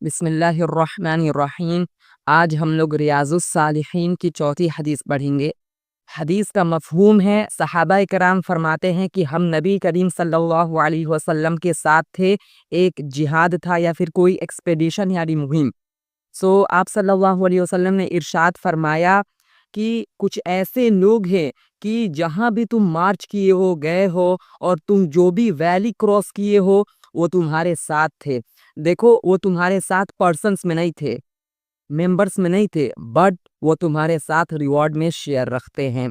بسم اللہ الرحمن الرحیم۔ آج ہم لوگ ریاض الصالحین کی چوتھی حدیث پڑھیں گے۔ حدیث کا مفہوم ہے، صحابہ کرام فرماتے ہیں کہ ہم نبی کریم صلی اللہ علیہ وسلم کے ساتھ تھے، ایک جہاد تھا یا پھر کوئی ایکسپیڈیشن یعنی مہم۔ آپ صلی اللہ علیہ وسلم نے ارشاد فرمایا کہ کچھ ایسے لوگ ہیں کہ جہاں بھی تم مارچ کیے ہو، گئے ہو، اور تم جو بھی ویلی کراس کیے ہو وہ تمہارے ساتھ تھے۔ دیکھو، وہ تمہارے ساتھ پرسنس میں نہیں تھے، ممبرس میں نہیں تھے، بٹ وہ تمہارے ساتھ ریوارڈ میں شیئر رکھتے ہیں،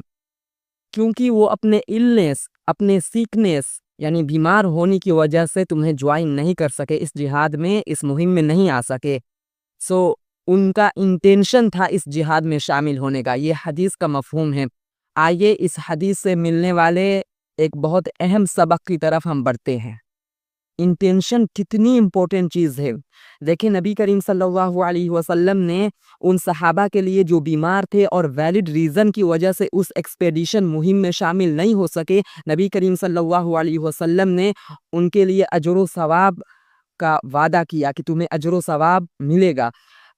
کیونکہ وہ اپنے النس، اپنے سیکنس یعنی بیمار ہونے کی وجہ سے تمہیں جوائن نہیں کر سکے، اس جہاد میں، اس مہم میں نہیں آ سکے۔ ان کا انٹینشن تھا اس جہاد میں شامل ہونے کا۔ یہ حدیث کا مفہوم ہے۔ آئیے اس حدیث سے ملنے والے ایک بہت اہم سبق کی طرف ہم بڑھتے ہیں۔ انٹینشن کتنی امپورٹنٹ چیز ہے۔ دیکھیں، نبی کریم صلی اللہ علیہ وسلم نے ان صحابہ کے لیے جو بیمار تھے اور ویلڈ ریزن کی وجہ سے اس ایکسپیڈیشن مہم میں شامل نہیں ہو سکے، نبی کریم صلی اللہ علیہ وسلم نے ان کے لیے اجر و ثواب کا وعدہ کیا کہ تمہیں اجر و ثواب ملے گا۔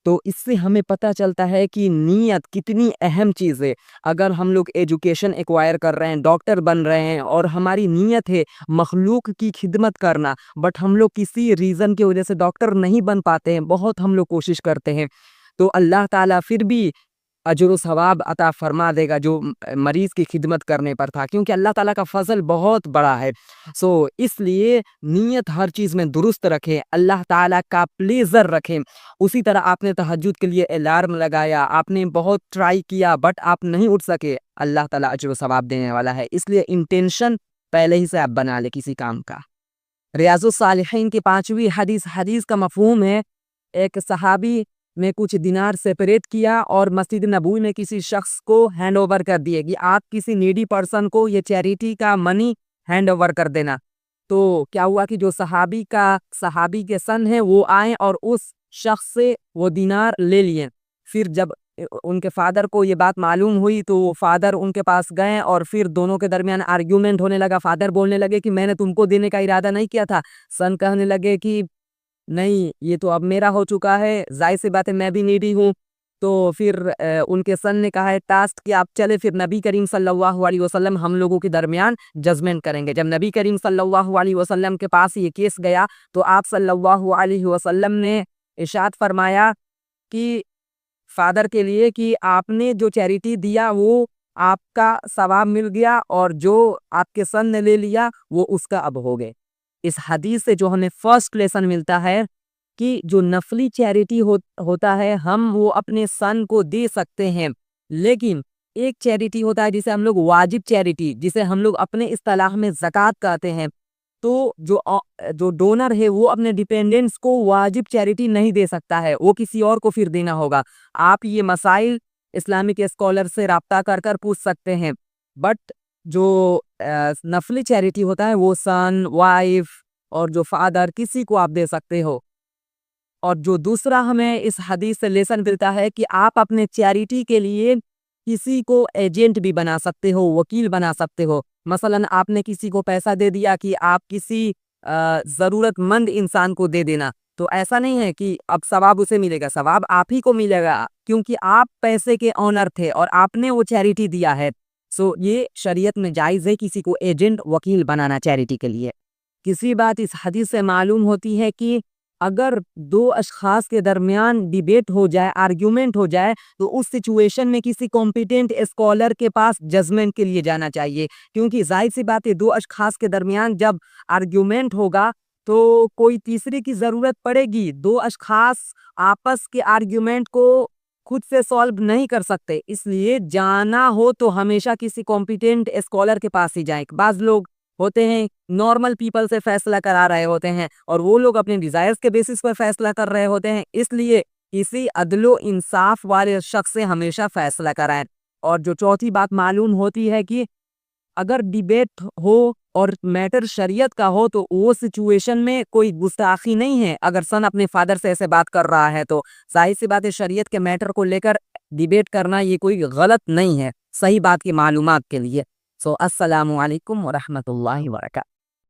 تو اس سے ہمیں پتہ چلتا ہے کہ نیت کتنی اہم چیز ہے۔ اگر ہم لوگ ایجوکیشن ایکوائر کر رہے ہیں، ڈاکٹر بن رہے ہیں، اور ہماری نیت ہے مخلوق کی خدمت کرنا، بٹ ہم لوگ کسی ریزن کی وجہ سے ڈاکٹر نہیں بن پاتے ہیں، بہت ہم لوگ کوشش کرتے ہیں، تو اللہ تعالیٰ پھر بھی اجر و ثواب عطا فرما دے گا جو مریض کی خدمت کرنے پر تھا، کیونکہ اللہ تعالیٰ کا فضل بہت بڑا ہے۔ اس لیے نیت ہر چیز میں درست رکھیں، اللہ تعالیٰ کا پلیزر رکھیں۔ اسی طرح آپ نے تہجد کے لیے الارم لگایا، آپ نے بہت ٹرائی کیا، بٹ آپ نہیں اٹھ سکے، اللہ تعالیٰ اجر و ثواب دینے والا ہے۔ اس لیے انٹینشن پہلے ہی سے آپ بنا لیں کسی کام کا۔ ریاض الصالحین کی 5ویں حدیث کا مفہوم ہے، ایک صحابی میں کچھ دینار سیپریٹ کیا اور مسجد نبوی میں کسی شخص کو ہینڈ اوور کر دیے کہ آپ کسی نیڈی پرسن کو یہ چیریٹی کا منی ہینڈ اوور کر دینا۔ تو کیا ہوا کہ جو صحابی کے سن ہیں وہ آئیں اور اس شخص سے وہ دینار لے لیے۔ پھر جب ان کے فادر کو یہ بات معلوم ہوئی تو وہ فادر ان کے پاس گئے اور پھر دونوں کے درمیان آرگیومنٹ ہونے لگا۔ فادر بولنے لگے کہ میں نے تم کو دینے کا ارادہ نہیں کیا تھا۔ سن کہنے لگے کہ نہیں، یہ تو اب میرا ہو چکا ہے، ظاہر سی بات ہے میں بھی نیڈی ہوں۔ تو پھر ان کے سن نے کہا ہے ٹاسک کہ آپ چلے، پھر نبی کریم صلی اللہ علیہ وسلم ہم لوگوں کے درمیان ججمنٹ کریں گے۔ جب نبی کریم صلی اللہ علیہ وسلم کے پاس یہ کیس گیا تو آپ صلی اللہ علیہ وسلم نے ارشاد فرمایا کہ فادر کے لیے کہ آپ نے جو چیریٹی دیا وہ آپ کا ثواب مل گیا، اور جو آپ کے سن نے لے لیا وہ اس کا اب ہو گئے۔ اس حدیث سے جو ہمیں فرسٹ لیسن ملتا ہے کہ جو نفلی چیریٹی ہوتا ہے ہم وہ اپنے سن کو دے سکتے ہیں، لیکن ایک چیریٹی ہوتا ہے جسے ہم لوگ واجب چیریٹی، جسے ہم لوگ اپنے اصطلاح میں زکوٰۃ کہتے ہیں۔ تو جو ڈونر ہے وہ اپنے ڈیپینڈنٹس کو واجب چیریٹی نہیں دے سکتا ہے، وہ کسی اور کو پھر دینا ہوگا۔ آپ یہ مسائل اسلامک اسکالر سے رابطہ کر پوچھ سکتے ہیں، بٹ جو نفلی چیریٹی ہوتا ہے وہ سن، وائف اور جو فادر، کسی کو آپ دے سکتے ہو۔ اور جو دوسرا ہمیں اس حدیث سے لیسن ملتا ہے کہ آپ اپنے چیریٹی کے لیے کسی کو ایجنٹ بھی بنا سکتے ہو، وکیل بنا سکتے ہو۔ مثلا آپ نے کسی کو پیسہ دے دیا کہ آپ کسی ضرورت مند انسان کو دے دینا، تو ایسا نہیں ہے کہ اب ثواب اسے ملے گا، ثواب آپ ہی کو ملے گا، کیونکہ آپ پیسے کے اونر تھے اور آپ نے وہ چیریٹی دیا ہے۔ یہ شریعت میں جائز ہے کسی کو ایجنٹ، وکیل بنانا چیریٹی کے لیے۔ کسی بات اس حدیث سے معلوم ہوتی ہے کہ اگر دو اشخاص کے درمیان ڈیبیٹ ہو جائے، آرگیومنٹ ہو جائے، تو اس سچویشن میں کسی کمپیٹنٹ اسکالر کے پاس ججمنٹ کے لیے جانا چاہیے، کیونکہ ظاہر سی بات ہے دو اشخاص کے درمیان جب آرگیومنٹ ہوگا تو کوئی تیسرے کی ضرورت پڑے گی۔ دو اشخاص آپس کے آرگیومنٹ کو خود سے سالو نہیں کر سکتے، اس لیے جانا ہو تو ہمیشہ کسی کمپیٹنٹ اسکالر کے پاس ہی جائیں۔ بعض لوگ ہوتے ہیں نارمل پیپل سے فیصلہ کرا رہے ہوتے ہیں اور وہ لوگ اپنے ڈیزائرز کے بیسس پر فیصلہ کر رہے ہوتے ہیں، اس لیے کسی عدل و انصاف والے شخص سے ہمیشہ فیصلہ کرائیں۔ اور جو چوتھی بات معلوم ہوتی ہے کہ اگر ڈیبیٹ ہو اور میٹر شریعت کا ہو تو وہ سچویشن میں کوئی گستاخی نہیں ہے۔ اگر سن اپنے فادر سے ایسے بات کر رہا ہے تو ظاہر سی بات ہے شریعت کے میٹر کو لے کر ڈیبیٹ کرنا یہ کوئی غلط نہیں ہے، صحیح بات کی معلومات کے لیے۔ السلام علیکم ورحمۃ اللہ وبرکاتہ۔